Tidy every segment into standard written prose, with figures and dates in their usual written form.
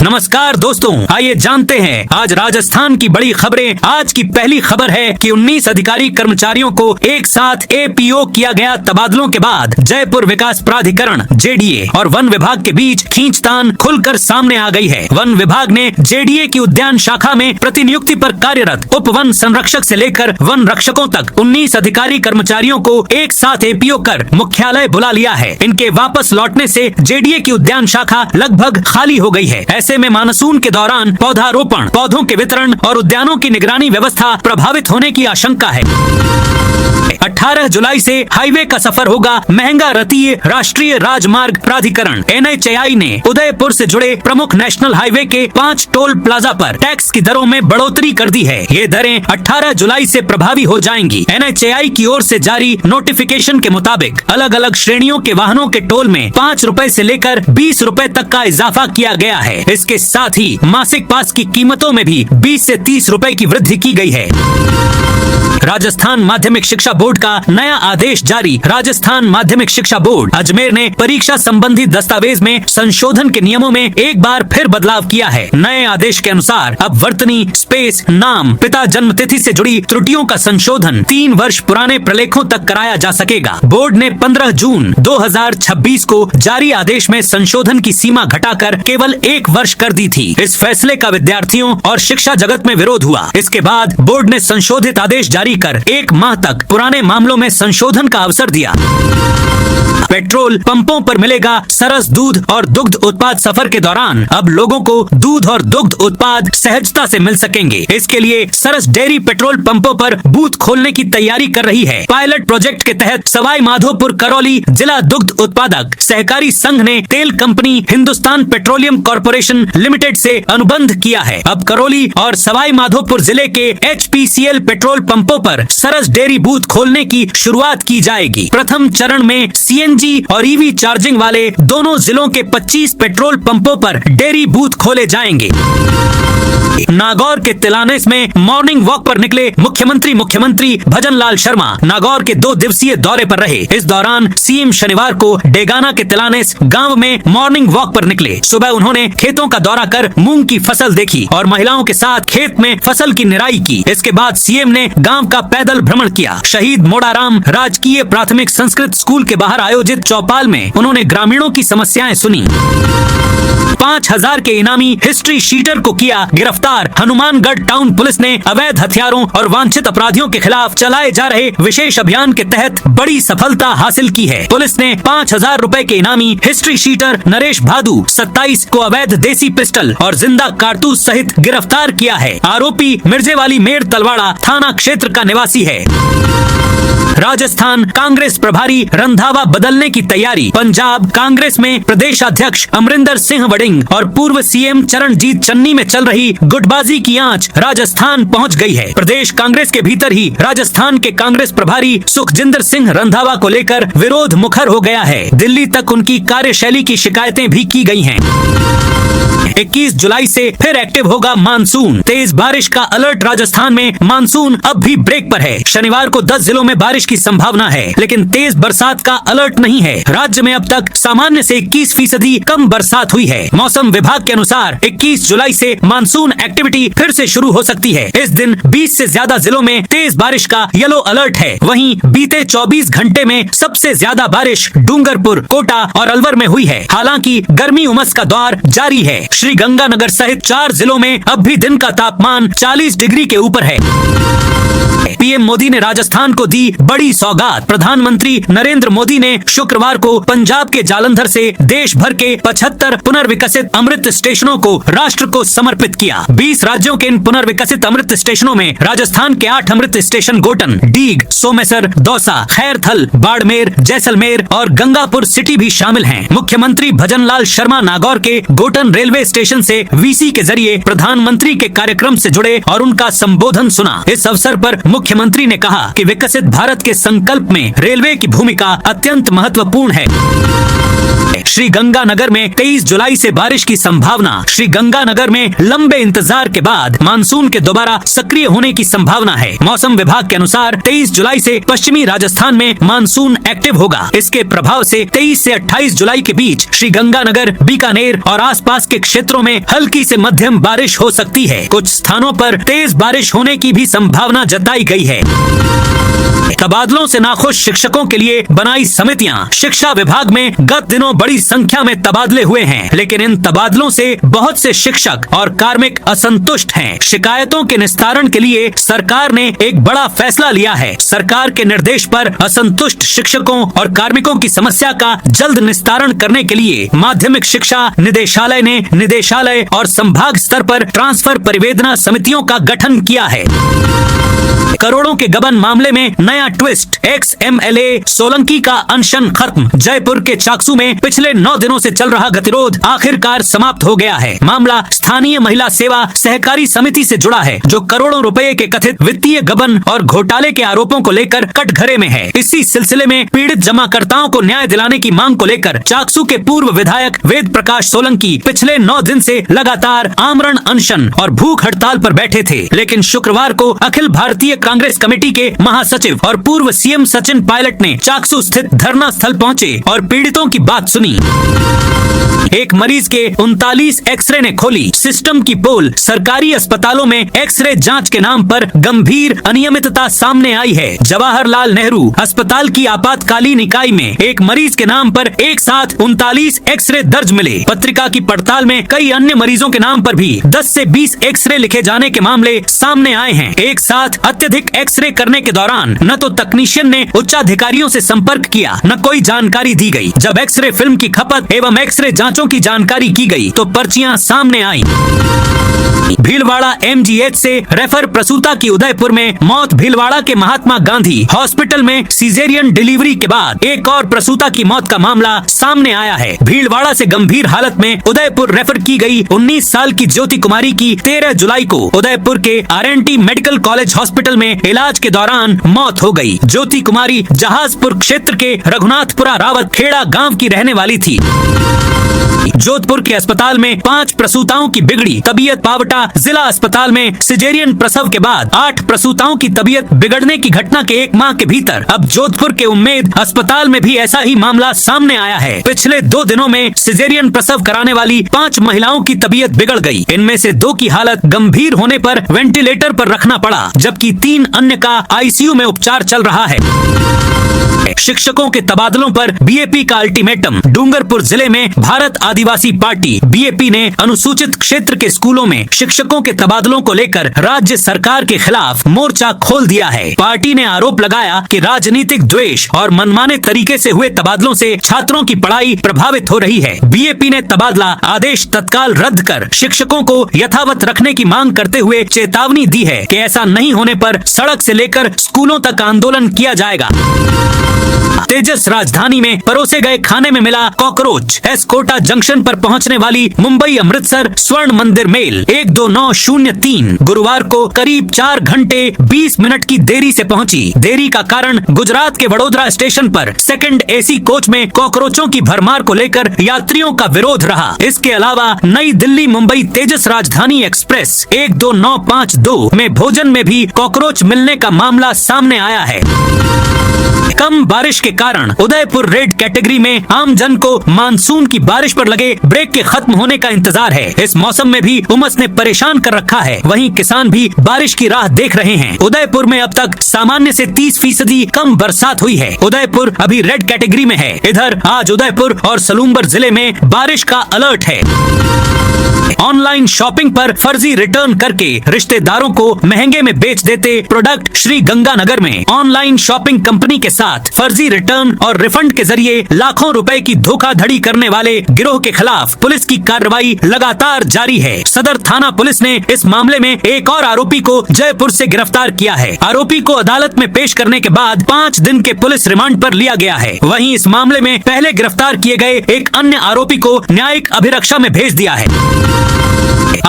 नमस्कार दोस्तों, आइए जानते हैं आज राजस्थान की बड़ी खबरें। आज की पहली खबर है कि 19 अधिकारी कर्मचारियों को एक साथ एपीओ किया गया। तबादलों के बाद जयपुर विकास प्राधिकरण जेडीए और वन विभाग के बीच खींचतान खुलकर सामने आ गई है। वन विभाग ने जेडीए की उद्यान शाखा में प्रतिनियुक्ति पर कार्यरत उप वन संरक्षक से लेकर वन रक्षकों तक 19 अधिकारी कर्मचारियों को एक साथ एपीओ कर मुख्यालय बुला लिया है। इनके वापस लौटने से जेडीए की उद्यान शाखा लगभग खाली हो गई है। ऐसे में मानसून के दौरान पौधारोपण, पौधों के वितरण और उद्यानों की निगरानी व्यवस्था प्रभावित होने की आशंका है। 18 जुलाई से हाईवे का सफर होगा महंगा। रतीय राष्ट्रीय राजमार्ग प्राधिकरण NHAI ने उदयपुर से जुड़े प्रमुख नेशनल हाईवे के 5 टोल प्लाजा पर टैक्स की दरों में बढ़ोतरी कर दी है। ये दरें 18 जुलाई से प्रभावी हो जाएंगी। NHAI की ओर से जारी नोटिफिकेशन के मुताबिक अलग अलग श्रेणियों के वाहनों के टोल में 5 रुपए से लेकर 20 रुपए तक का इजाफा किया गया है। इसके साथ ही मासिक पास की कीमतों में भी 20 से 30 रुपए की वृद्धि की गई है। राजस्थान माध्यमिक शिक्षा बोर्ड का नया आदेश जारी। राजस्थान माध्यमिक शिक्षा बोर्ड अजमेर ने परीक्षा संबंधी दस्तावेज में संशोधन के नियमों में एक बार फिर बदलाव किया है। नए आदेश के अनुसार अब वर्तनी, स्पेस, नाम, पिता जन्म तिथि से जुड़ी त्रुटियों का संशोधन 3 वर्ष पुराने प्रलेखों तक कराया जा सकेगा। बोर्ड ने 15 जून 2026 को जारी आदेश में संशोधन की सीमा घटाकर केवल 1 वर्ष कर दी थी। इस फैसले का विद्यार्थियों और शिक्षा जगत में विरोध हुआ। इसके बाद बोर्ड ने संशोधित आदेश जारी कर 1 माह तक पुराने मामलों में संशोधन का अवसर दिया। पेट्रोल पंपों पर मिलेगा सरस दूध और दुग्ध उत्पाद। सफर के दौरान अब लोगों को दूध और दुग्ध उत्पाद सहजता से मिल सकेंगे। इसके लिए सरस डेयरी पेट्रोल पंपों पर बूथ खोलने की तैयारी कर रही है। पायलट प्रोजेक्ट के तहत सवाई माधोपुर करौली जिला दुग्ध उत्पादक सहकारी संघ ने तेल company Hindustan petroleum corporation limited से अनुबंध किया है। अब करौली और सवाई माधोपुर जिले के HPCL पेट्रोल पंपों पर सरस डेयरी बूथ खोलने की शुरुआत की जाएगी। प्रथम चरण में CNG और EV चार्जिंग वाले दोनों जिलों के 25 पेट्रोल पंपों पर डेयरी बूथ खोले जाएंगे। नागौर के तिलानेस में मॉर्निंग वॉक पर निकले मुख्यमंत्री भजनलाल शर्मा नागौर के 2 दिवसीय दौरे पर रहे। इस दौरान CM शनिवार को डेगाना के तिलानेस गांव में मॉर्निंग वॉक पर निकले। सुबह उन्होंने खेतों का दौरा कर मूंग की फसल देखी और महिलाओं के साथ खेत में फसल की निराई की। इसके बाद CM ने गांव का पैदल भ्रमण किया। शहीद मोड़ाराम राजकीय प्राथमिक संस्कृत स्कूल के बाहर आयोजित चौपाल में उन्होंने ग्रामीणों की समस्याएं सुनी। 5000 के इनामी हिस्ट्री शीटर को किया गिरफ्तार। हनुमानगढ़ टाउन पुलिस ने अवैध हथियारों और वांछित अपराधियों के खिलाफ चलाए जा रहे विशेष अभियान के तहत बड़ी सफलता हासिल की है। पुलिस ने 5000 रुपए के इनामी हिस्ट्री शीटर नरेश भादु 27 को अवैध देसी पिस्टल और जिंदा कारतूस सहित गिरफ्तार किया है। आरोपी मिर्जेवाली मेड़ तलवाड़ा थाना क्षेत्र का निवासी है। राजस्थान कांग्रेस प्रभारी रंधावा बदलने की तैयारी। पंजाब कांग्रेस में प्रदेश अध्यक्ष अमरिंदर सिंह वड़िंग और पूर्व CM चरणजीत चन्नी में चल रही गुटबाजी की आंच राजस्थान पहुंच गई है। प्रदेश कांग्रेस के भीतर ही राजस्थान के कांग्रेस प्रभारी सुखजिंदर सिंह रंधावा को लेकर विरोध मुखर हो गया है। दिल्ली तक उनकी कार्यशैली की शिकायतें भी की गई हैं। 21 जुलाई से फिर एक्टिव होगा मानसून। तेज बारिश का अलर्ट। राजस्थान में मानसून अब भी ब्रेक पर है। शनिवार को 10 जिलों में बारिश की संभावना है, लेकिन तेज बरसात का अलर्ट नहीं है। राज्य में अब तक सामान्य से 21% कम बरसात हुई है। मौसम विभाग के अनुसार 21 जुलाई से मानसून एक्टिविटी फिर से शुरू हो सकती है। इस दिन 20 से ज्यादा जिलों में तेज बारिश का येलो अलर्ट है। वहीं बीते 24 घंटे में सबसे ज्यादा बारिश डूंगरपुर, कोटा और अलवर में हुई है। हालांकि गर्मी उमस का दौर जारी है। श्री गंगानगर सहित 4 जिलों में अब भी दिन का तापमान 40 डिग्री के ऊपर है। पीएम मोदी ने राजस्थान को दी बड़ी सौगात। प्रधानमंत्री नरेंद्र मोदी ने शुक्रवार को पंजाब के जालंधर से देश भर के 75 पुनर्विकसित अमृत स्टेशनों को राष्ट्र को समर्पित किया। 20 राज्यों के इन पुनर्विकसित अमृत स्टेशनों में राजस्थान के 8 अमृत स्टेशन गोटन, डीग, सोमेसर, दौसा, खैरथल, बाड़मेर, जैसलमेर और गंगापुर सिटी भी शामिल हैं। मुख्यमंत्री भजनलाल शर्मा नागौर के गोटन रेलवे स्टेशन से VC के जरिए प्रधानमंत्री के कार्यक्रम से जुड़े और उनका संबोधन सुना। इस अवसर पर मुख्यमंत्री ने कहा कि विकसित भारत के संकल्प में रेलवे की भूमिका अत्यंत महत्वपूर्ण है। श्री गंगानगर में 23 जुलाई से बारिश की संभावना। श्री गंगानगर में लंबे इंतजार के बाद मानसून के दोबारा सक्रिय होने की संभावना है। मौसम विभाग के अनुसार 23 जुलाई से पश्चिमी राजस्थान में मानसून एक्टिव होगा। इसके प्रभाव से 23 से 28 जुलाई के बीच श्री गंगानगर, बीकानेर और आसपास के क्षेत्र क्षेत्रों में हल्की से मध्यम बारिश हो सकती है। कुछ स्थानों पर तेज बारिश होने की भी संभावना जताई गई है। तबादलों से नाखुश शिक्षकों के लिए बनाई समितियां। शिक्षा विभाग में गत दिनों बड़ी संख्या में तबादले हुए हैं, लेकिन इन तबादलों से बहुत से शिक्षक और कार्मिक असंतुष्ट हैं। शिकायतों के निस्तारण के लिए सरकार ने एक बड़ा फैसला लिया है। सरकार के निर्देश पर असंतुष्ट शिक्षकों और कार्मिकों की समस्या का जल्द निस्तारण करने के लिए माध्यमिक शिक्षा निदेशालय ने निदेशालय और संभाग स्तर पर ट्रांसफर परिवेदना समितियों का गठन किया है। करोड़ों के गबन मामले में नया ट्विस्ट। एक्स एमएलए सोलंकी का अनशन खत्म। जयपुर के चाकसू में पिछले 9 दिनों से चल रहा गतिरोध आखिरकार समाप्त हो गया है। मामला स्थानीय महिला सेवा सहकारी समिति से जुड़ा है, जो करोड़ों रुपए के कथित वित्तीय गबन और घोटाले के आरोपों को लेकर कटघरे में है। इसी सिलसिले में पीड़ित जमाकर्ताओं को न्याय दिलाने की मांग को लेकर चाकसू के पूर्व विधायक वेद प्रकाश सोलंकी पिछले 9 दिन से लगातार आमरण अनशन और भूख हड़ताल पर बैठे थे। लेकिन शुक्रवार को अखिल भारतीय कांग्रेस कमेटी के महासचिव और पूर्व सीएम सचिन पायलट ने चाकसू स्थित धरना स्थल पहुंचे और पीड़ितों की बात सुनी। एक मरीज के 39 एक्सरे ने खोली सिस्टम की पोल। सरकारी अस्पतालों में एक्सरे जांच के नाम पर गंभीर अनियमितता सामने आई है। जवाहरलाल नेहरू अस्पताल की आपातकालीन इकाई में एक मरीज के नाम पर एक साथ 39 एक्सरे दर्ज मिले। पत्रिका की पड़ताल में कई अन्य मरीजों के नाम पर भी 10 से 20 एक्सरे लिखे जाने के मामले सामने आए हैं। एक साथ अत्यधिक एक्सरे करने के दौरान न तो तकनीशियन ने उच्चाधिकारियों से संपर्क किया, न कोई जानकारी दी गई। जब एक्सरे फिल्म की खपत एवं एक्सरे जांचों की जानकारी की गई तो पर्चियां सामने आई। भीलवाड़ा एमजीएच से रेफर प्रसूता की उदयपुर में मौत। भीलवाड़ा के महात्मा गांधी हॉस्पिटल में सीजेरियन डिलीवरी के बाद एक और प्रसूता की मौत का मामला सामने आया है। भीलवाड़ा से गंभीर हालत में उदयपुर रेफर की गई 19 साल की ज्योति कुमारी की 13 जुलाई को उदयपुर के आरएनटी मेडिकल कॉलेज हॉस्पिटल में इलाज के दौरान मौत हो गई। ज्योति कुमारी जहाजपुर क्षेत्र के रघुनाथपुरा रावत खेड़ा गांव की रहने वाली थी। जोधपुर के अस्पताल में 5 प्रसूताओं की बिगड़ी तबीयत। पावटा जिला अस्पताल में सिजेरियन प्रसव के बाद 8 प्रसूताओं की तबीयत बिगड़ने की घटना के 1 माह के भीतर अब जोधपुर के उम्मेद अस्पताल में भी ऐसा ही मामला सामने आया है। पिछले 2 दिनों में सिजेरियन प्रसव कराने वाली 5 महिलाओं की तबीयत बिगड़ गई। इनमें से 2 की हालत गंभीर होने पर वेंटिलेटर पर रखना पड़ा, जबकि 3 अन्य का आईसीयू में उपचार चल रहा है। शिक्षकों के तबादलों पर बीएपी का अल्टीमेटम। डूंगरपुर जिले में भारत आदिवासी पार्टी बीएपी ने अनुसूचित क्षेत्र के स्कूलों में शिक्षकों के तबादलों को लेकर राज्य सरकार के खिलाफ मोर्चा खोल दिया है। पार्टी ने आरोप लगाया कि राजनीतिक द्वेष और मनमाने तरीके से हुए तबादलों से छात्रों की पढ़ाई प्रभावित हो रही है। बीएपी ने तबादला आदेश तत्काल रद्द कर शिक्षकों को यथावत रखने की मांग करते हुए चेतावनी दी है कि ऐसा नहीं होने पर सड़क से लेकर स्कूलों तक आंदोलन किया जाएगा। तेजस राजधानी में परोसे गए खाने में मिला कॉकरोच। एस्कोटा जंक्शन पर पहुंचने वाली मुंबई अमृतसर स्वर्ण मंदिर मेल 12903 गुरुवार को करीब 4 घंटे 20 मिनट की देरी से पहुंची। देरी का कारण गुजरात के वडोदरा स्टेशन पर सेकंड एसी कोच में कॉकरोचों की भरमार को लेकर यात्रियों का विरोध रहा। इसके अलावा नई दिल्ली मुंबई तेजस राजधानी एक्सप्रेस 12952 में भोजन में भी कॉकरोच मिलने का मामला सामने आया है। कम बारिश के कारण उदयपुर रेड कैटेगरी में आम जन को मानसून की बारिश पर लगे ब्रेक के खत्म होने का इंतजार है। इस मौसम में भी उमस ने परेशान कर रखा है। वहीं किसान भी बारिश की राह देख रहे हैं। उदयपुर में अब तक सामान्य से 30% कम बरसात हुई है। उदयपुर अभी रेड कैटेगरी में है। इधर आज उदयपुर और सलूम्बर जिले में बारिश का अलर्ट है। ऑनलाइन शॉपिंग पर फर्जी रिटर्न करके रिश्तेदारों को महंगे में बेच देते प्रोडक्ट। श्री गंगानगर में ऑनलाइन शॉपिंग कंपनी के साथ फर्जी रिटर्न और रिफंड के जरिए लाखों रुपए की धोखाधड़ी करने वाले गिरोह के खिलाफ पुलिस की कार्रवाई लगातार जारी है। सदर थाना पुलिस ने इस मामले में एक और आरोपी को जयपुर से गिरफ्तार किया है। आरोपी को अदालत में पेश करने के बाद 5 दिन के पुलिस रिमांड पर लिया गया है। वहीं इस मामले में पहले गिरफ्तार किए गए एक अन्य आरोपी को न्यायिक अभिरक्षा में भेज दिया है।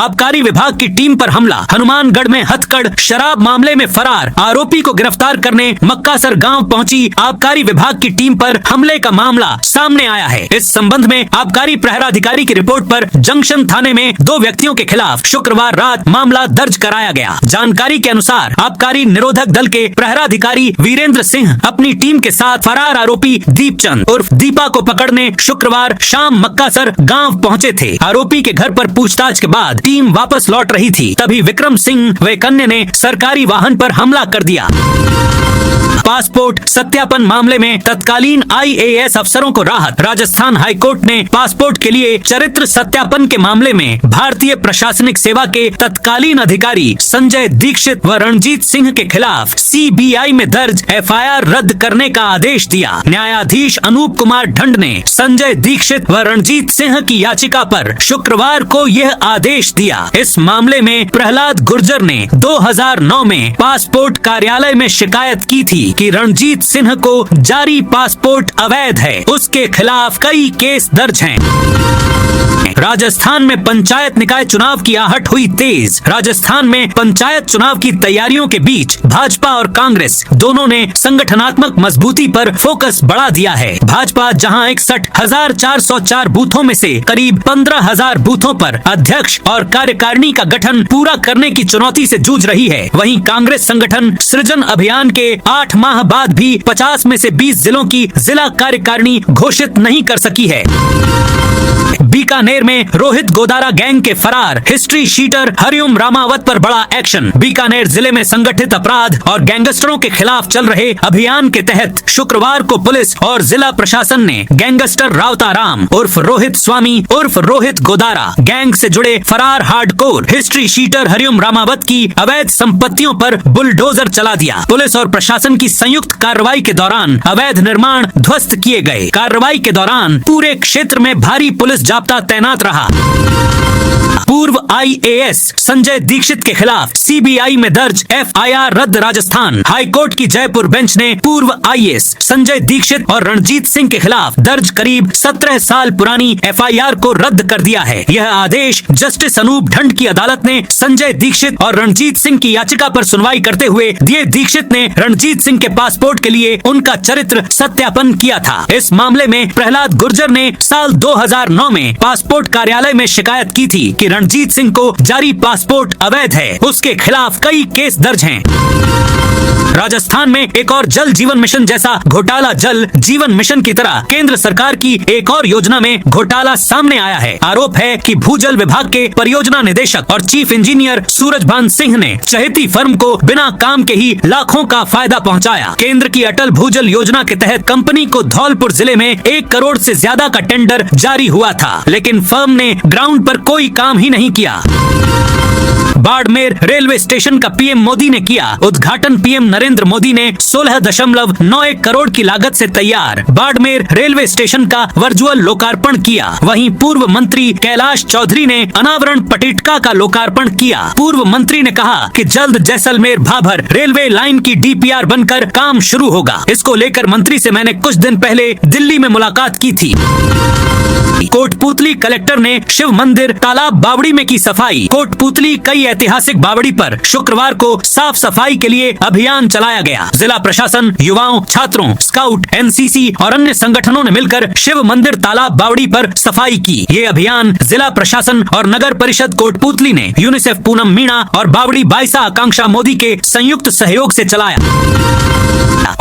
आबकारी विभाग की टीम पर हमला। हनुमानगढ़ में हथकड़ शराब मामले में फरार आरोपी को गिरफ्तार करने मक्कासर गांव पहुंची आबकारी विभाग की टीम पर हमले का मामला सामने आया है। इस संबंध में आबकारी प्रहराधिकारी की रिपोर्ट पर जंक्शन थाने में 2 व्यक्तियों के खिलाफ शुक्रवार रात मामला दर्ज कराया गया। जानकारी के अनुसार आबकारी निरोधक दल के प्रहराधिकारी वीरेंद्र सिंह अपनी टीम के साथ फरार आरोपी दीपचंद उर्फ दीपा को पकड़ने शुक्रवार शाम मक्कासर गांव पहुंचे थे। आरोपी के घर पर पूछताछ के बाद टीम वापस लौट रही थी, तभी विक्रम सिंह व एक अन्य ने सरकारी वाहन पर हमला कर दिया। पासपोर्ट सत्यापन मामले में तत्कालीन IAS अफसरों को राहत। राजस्थान हाईकोर्ट ने पासपोर्ट के लिए चरित्र सत्यापन के मामले में भारतीय प्रशासनिक सेवा के तत्कालीन अधिकारी संजय दीक्षित व रणजीत सिंह के खिलाफ CBI में दर्ज FIR रद्द करने का आदेश दिया। न्यायाधीश अनूप कुमार ढंड ने संजय दीक्षित व रणजीत सिंह की याचिका पर शुक्रवार को यह आदेश दिया। इस मामले में प्रहलाद गुर्जर ने 2009 में पासपोर्ट कार्यालय में शिकायत की थी कि रणजीत सिंह को जारी पासपोर्ट अवैध है। उसके खिलाफ कई केस दर्ज हैं। राजस्थान में पंचायत निकाय चुनाव की आहट हुई तेज। राजस्थान में पंचायत चुनाव की तैयारियों के बीच भाजपा और कांग्रेस दोनों ने संगठनात्मक मजबूती पर फोकस बढ़ा दिया है। भाजपा जहां 61,404 बूथों में से करीब 15,000 बूथों पर अध्यक्ष और कार्यकारिणी का गठन पूरा करने की चुनौती से जूझ रही है, वहीं कांग्रेस संगठन सृजन अभियान के 8 माह बाद भी 50 में से 20 जिलों की जिला कार्यकारिणी घोषित नहीं कर सकी है। बीकानेर में रोहित गोदारा गैंग के फरार हिस्ट्री शीटर हरिओम रामावत पर बड़ा एक्शन। बीकानेर जिले में संगठित अपराध और गैंगस्टरों के खिलाफ चल रहे अभियान के तहत शुक्रवार को पुलिस और जिला प्रशासन ने गैंगस्टर रावताराम उर्फ रोहित स्वामी उर्फ रोहित गोदारा गैंग से जुड़े फरार hardcore history sheeter Hariom Ramawat की अवैध संपत्तियों पर बुलडोजर चला दिया। पुलिस और प्रशासन की संयुक्त कार्रवाई के दौरान अवैध निर्माण ध्वस्त किए गए। कार्रवाई के दौरान पूरे क्षेत्र में भारी पुलिस जाब्ता तैनात रहा। पूर्व IAS संजय दीक्षित के खिलाफ CBI में दर्ज FIR रद्द। राजस्थान हाईकोर्ट की जयपुर बेंच ने पूर्व IAS संजय दीक्षित और रणजीत सिंह के खिलाफ दर्ज करीब 17 साल पुरानी FIR को रद्द कर दिया है। यह आदेश जस्टिस अनूप ढंड की अदालत ने संजय दीक्षित और रणजीत सिंह की याचिका पर सुनवाई करते हुए दिए। दीक्षित ने रणजीत सिंह के पासपोर्ट के लिए उनका चरित्र सत्यापन किया था। इस मामले में प्रहलाद गुर्जर ने साल 2009 में पासपोर्ट कार्यालय में शिकायत की थी कि रणजीत सिंह को जारी पासपोर्ट अवैध है। उसके खिलाफ कई केस दर्ज हैं। राजस्थान में एक और जल जीवन मिशन जैसा घोटाला। जल जीवन मिशन की तरह केंद्र सरकार की एक और योजना में घोटाला सामने आया है। आरोप है कि भूजल विभाग के परियोजना निदेशक और चीफ इंजीनियर सूरजभान सिंह ने चहेती फर्म को बिना काम के ही लाखों का फायदा पहुंचाया। केंद्र की अटल भूजल योजना के तहत कंपनी को धौलपुर जिले में 1 करोड़ से ज्यादा का टेंडर जारी हुआ था, लेकिन फर्म ने ग्राउंड पर कोई काम ही नहीं किया। बाड़मेर रेलवे स्टेशन का पीएम मोदी ने किया उद्घाटन। पीएम नरेंद्र मोदी ने 16.91 करोड़ की लागत से तैयार बाड़मेर रेलवे स्टेशन का वर्चुअल लोकार्पण किया। वहीं पूर्व मंत्री कैलाश चौधरी ने अनावरण पटेटका का लोकार्पण किया। पूर्व मंत्री ने कहा कि जल्द जैसलमेर भाभर रेलवे लाइन की DPR बनकर काम शुरू होगा। इसको लेकर मंत्री से मैंने कुछ दिन पहले दिल्ली में मुलाकात की थी। कोटपूतली कलेक्टर ने शिव मंदिर तालाब बावड़ी में की सफाई। कोटपूतली कई ऐतिहासिक बावड़ी पर शुक्रवार को साफ सफाई के लिए अभियान चलाया गया। जिला प्रशासन, युवाओं, छात्रों, स्काउट, NCC और अन्य संगठनों ने मिलकर शिव मंदिर तालाब बावड़ी पर सफाई की। ये अभियान जिला प्रशासन और नगर परिषद कोटपूतली ने यूनिसेफ पूनम मीणा और बावड़ी बाइसा आकांक्षा मोदी के संयुक्त सहयोग से चलाया।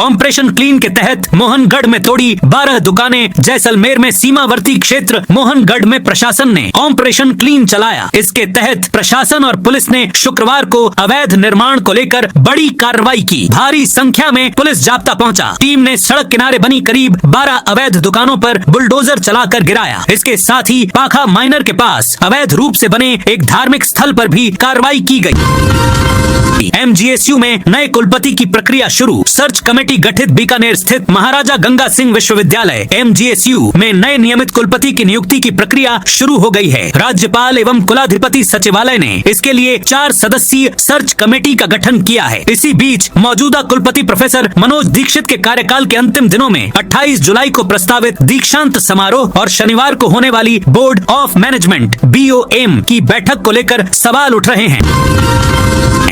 ऑपरेशन क्लीन के तहत मोहनगढ़ में तोड़ी 12 दुकानें। जैसलमेर में सीमावर्ती क्षेत्र मोहनगढ़ में प्रशासन ने ऑपरेशन क्लीन चलाया। इसके तहत प्रशासन और पुलिस ने शुक्रवार को अवैध निर्माण को लेकर बड़ी कार्रवाई की। भारी संख्या में पुलिस जाब्ता पहुंचा। टीम ने सड़क किनारे बनी करीब 12 अवैध दुकानों पर बुलडोजर चलाकर गिराया। इसके साथ ही पाखा माइनर के पास अवैध रूप से बने एक धार्मिक स्थल पर भी कार्रवाई की गई। जारी। MGSU में नए कुलपति की प्रक्रिया शुरू। सर्च कमेटी गठित। बीकानेर स्थित महाराजा गंगा सिंह विश्वविद्यालय MGSU में नए नियमित कुलपति की नियुक्ति की प्रक्रिया शुरू हो गई है। राज्यपाल एवं कुलाधिपति सचिवालय ने इसके लिए 4 सदस्यीय सर्च कमेटी का गठन किया है। इसी बीच मौजूदा कुलपति प्रोफेसर मनोज दीक्षित के कार्यकाल के अंतिम दिनों में 28 जुलाई को प्रस्तावित दीक्षांत समारोह और शनिवार को होने वाली बोर्ड ऑफ मैनेजमेंट BOM की बैठक को लेकर सवाल उठ रहे हैं।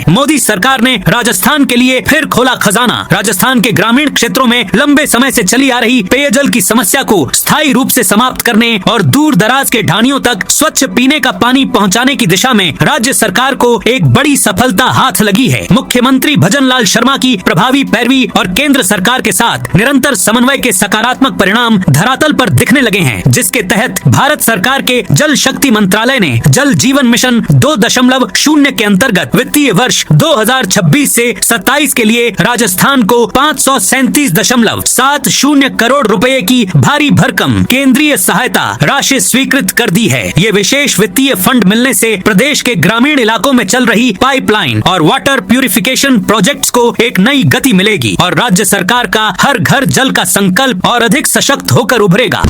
मोदी सरकार ने राजस्थान के लिए फिर खोला खजाना। राजस्थान के ग्रामीण क्षेत्रों में लंबे समय से चली आ रही पेयजल की समस्या को स्थायी रूप से समाप्त करने और दूर दराज के ढानियों तक स्वच्छ पीने का पानी पहुंचाने की दिशा में राज्य सरकार को एक बड़ी सफलता हाथ लगी है। मुख्यमंत्री भजन लाल शर्मा की प्रभावी पैरवी और केंद्र सरकार के साथ निरंतर समन्वय के सकारात्मक परिणाम धरातल पर दिखने लगे हैं, जिसके तहत भारत सरकार के जल शक्ति मंत्रालय ने जल जीवन मिशन 2.0 के अंतर्गत वित्तीय वर्ष 2026 से 27 के लिए राजस्थान को 537.70 करोड़ रुपए की भारी भरकम केंद्रीय सहायता राशि स्वीकृत कर दी है। ये विशेष वित्तीय फंड मिलने से प्रदेश के ग्रामीण इलाकों में चल रही पाइपलाइन और वाटर प्यूरिफिकेशन प्रोजेक्ट्स को एक नई गति मिलेगी और राज्य सरकार का हर घर जल का संकल्प और अधिक सशक्त होकर उभरेगा।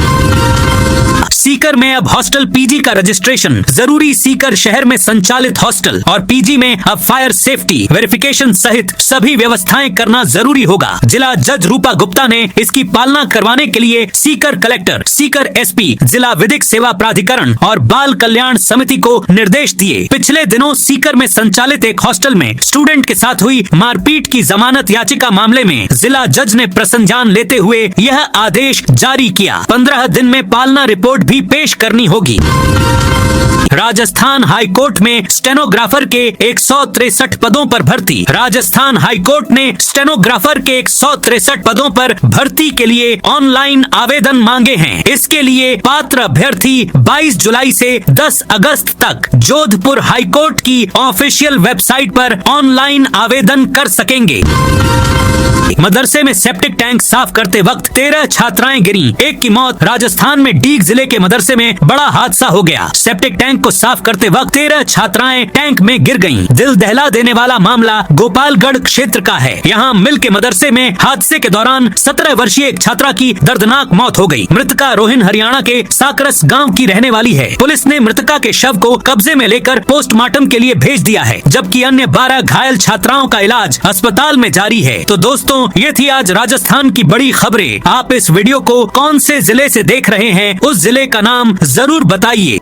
सीकर में अब हॉस्टल PG का रजिस्ट्रेशन जरूरी। सीकर शहर में संचालित हॉस्टल और PG में अब फायर सेफ्टी वेरिफिकेशन सहित सभी व्यवस्थाएं करना जरूरी होगा। जिला जज रूपा गुप्ता ने इसकी पालना करवाने के लिए सीकर कलेक्टर, सीकर SP, जिला विधिक सेवा प्राधिकरण और बाल कल्याण समिति को निर्देश दिए। पिछले दिनों सीकर में संचालित एक हॉस्टल में स्टूडेंट के साथ हुई मारपीट की जमानत याचिका मामले में जिला जज ने प्रसंज्ञान लेते हुए यह आदेश जारी किया। 15 दिन में पालना रिपोर्ट भी पेश करनी होगी। राजस्थान हाईकोर्ट में स्टेनोग्राफर के 163 पदों पर भर्ती। राजस्थान हाईकोर्ट ने स्टेनोग्राफर के 163 पदों पर भर्ती के लिए ऑनलाइन आवेदन मांगे हैं। इसके लिए पात्र अभ्यर्थी 22 जुलाई से 10 अगस्त तक जोधपुर हाईकोर्ट की ऑफिशियल वेबसाइट पर ऑनलाइन आवेदन कर सकेंगे। मदरसे में सेप्टिक टैंक साफ करते वक्त 13 छात्राएं गिरी। एक की मौत। राजस्थान में डीग जिले के मदरसे में बड़ा हादसा हो गया। सेप्टिक टैंक को साफ करते वक्त 13 छात्राएं टैंक में गिर गईं। दिल दहला देने वाला मामला गोपालगढ़ क्षेत्र का है। यहाँ मिल के मदरसे में हादसे के दौरान 17 वर्षीय एक छात्रा की दर्दनाक मौत हो गई। मृतका रोहिन हरियाणा के साकरस गाँव की रहने वाली है। पुलिस ने मृतका के शव को कब्जे में लेकर पोस्टमार्टम के लिए भेज दिया है, जबकि अन्य 12 घायल छात्राओं का इलाज अस्पताल में जारी है। तो दोस्तों, ये थी आज राजस्थान की बड़ी खबरें। आप इस वीडियो को कौन से जिले से देख रहे हैं, उस जिले का नाम जरूर बताइए।